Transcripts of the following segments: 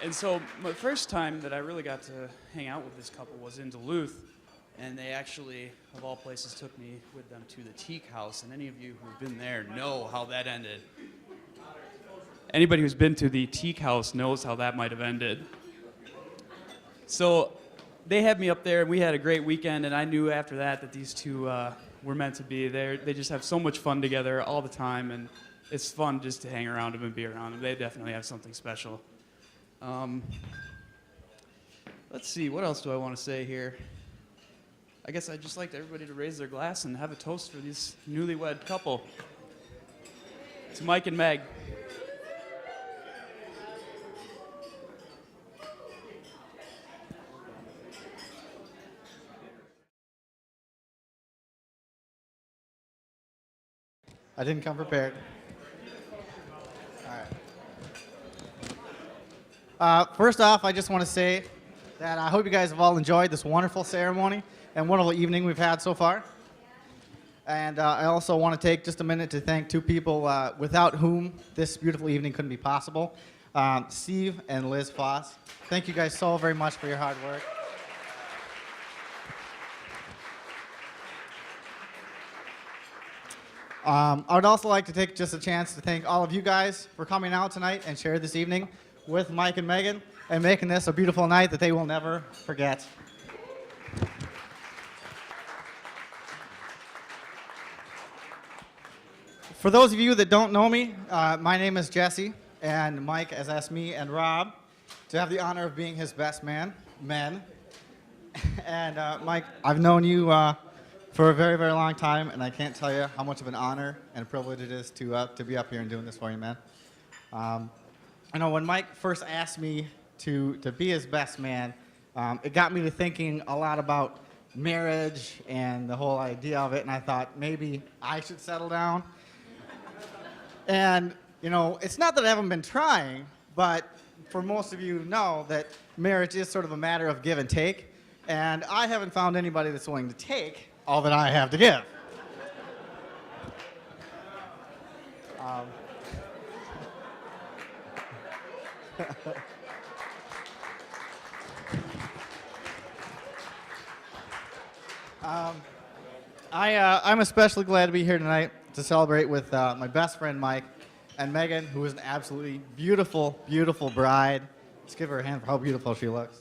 And so my first time that I really got to hang out with this couple was in Duluth, and they actually, of all places, took me with them to the Teak House. And any of you who've been there know how that ended. Anybody who's been to the Teak House knows how that might have ended. So they had me up there, and we had a great weekend, and I knew after that that these two were meant to be there. They just have so much fun together all the time, and it's fun just to hang around them and be around them. They definitely have something special. Let's see, what else do I want to say here? I guess I'd just like everybody to raise their glass and have a toast for this newlywed couple. To Mike and Meg. I didn't come prepared. All right. First off, I just want to say that I hope you guys have all enjoyed this wonderful ceremony and wonderful evening we've had so far. And I also want to take just a minute to thank two people without whom this beautiful evening couldn't be possible. Steve and Liz Foss. Thank you guys so very much for your hard work. I would also like to take just a chance to thank all of you guys for coming out tonight and share this evening with Mike and Megan and making this a beautiful night that they will never forget. For those of you that don't know me, my name is Jesse, and Mike has asked me and Rob to have the honor of being his best men. And Mike, I've known you for a very, very long time, and I can't tell you how much of an honor and privilege it is to be up here and doing this for you, man. I know when Mike first asked me to be his best man, it got me to thinking a lot about marriage and the whole idea of it, and I thought maybe I should settle down. And, you know, it's not that I haven't been trying, but for most of you know that marriage is sort of a matter of give and take, and I haven't found anybody that's willing to take all that I have to give. I'm especially glad to be here tonight to celebrate with my best friend Mike and Megan, who is an absolutely beautiful, beautiful bride. Let's give her a hand for how beautiful she looks.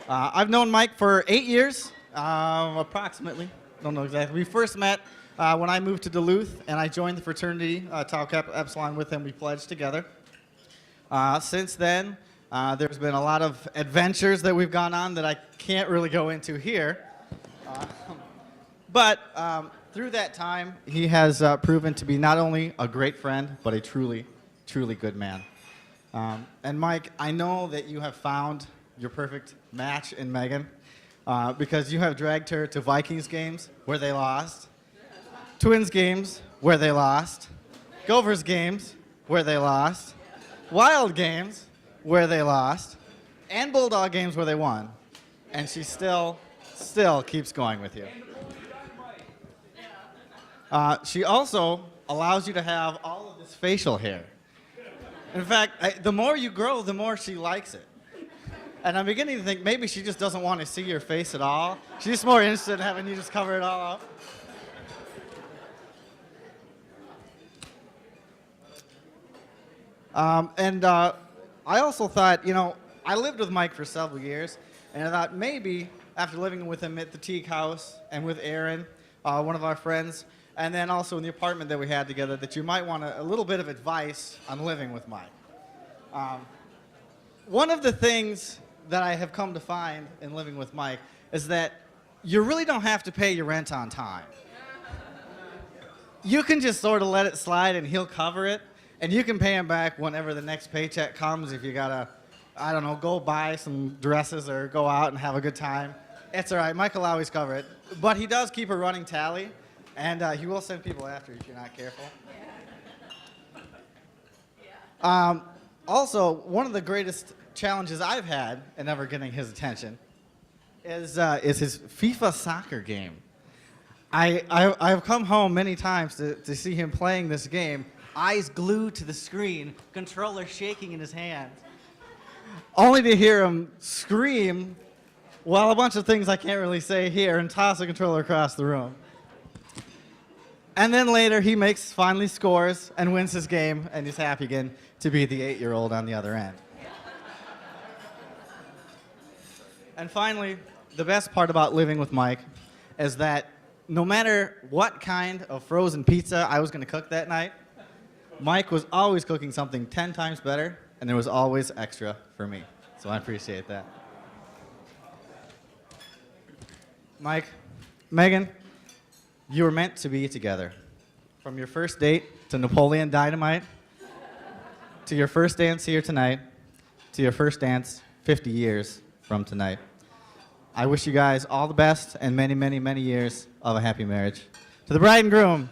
I've known Mike for 8 years, approximately. Don't know exactly. We first met when I moved to Duluth, and I joined the fraternity, Tau Kappa Epsilon, with him. We pledged together. Since then, there's been a lot of adventures that we've gone on that I can't really go into here. But through that time, he has proven to be not only a great friend, but a truly, truly good man. And Mike, I know that you have found your perfect match in Megan because you have dragged her to Vikings games where they lost, Twins games where they lost, Gophers games where they lost, Wild games where they lost, and Bulldog games where they won. And she still keeps going with you. She also allows you to have all of this facial hair. In fact, the more you grow, the more she likes it. And I'm beginning to think maybe she just doesn't want to see your face at all. She's just more interested in having you just cover it all up. I also thought, you know, I lived with Mike for several years, and I thought maybe after living with him at the Teak House and with Aaron, one of our friends, and then also in the apartment that we had together, that you might want a little bit of advice on living with Mike. One of the things that I have come to find in living with Mike is that you really don't have to pay your rent on time. You can just sort of let it slide and he'll cover it, and you can pay him back whenever the next paycheck comes if you gotta, I don't know, go buy some dresses or go out and have a good time. It's all right, Mike will always cover it. But he does keep a running tally, and he will send people after you if you're not careful. Also, one of the greatest challenges I've had in ever getting his attention is his FIFA soccer game. I've come home many times to see him playing this game, eyes glued to the screen, controller shaking in his hand, only to hear him scream while a bunch of things I can't really say here and toss the controller across the room. And then later he finally scores and wins his game, and he's happy again to be the 8-year-old on the other end. And finally, the best part about living with Mike is that no matter what kind of frozen pizza I was going to cook that night, Mike was always cooking something 10 times better, and there was always extra for me. So I appreciate that. Mike, Megan, you were meant to be together. From your first date to Napoleon Dynamite, to your first dance here tonight, to your first dance 50 years from tonight. I wish you guys all the best and many, many, many years of a happy marriage. To the bride and groom,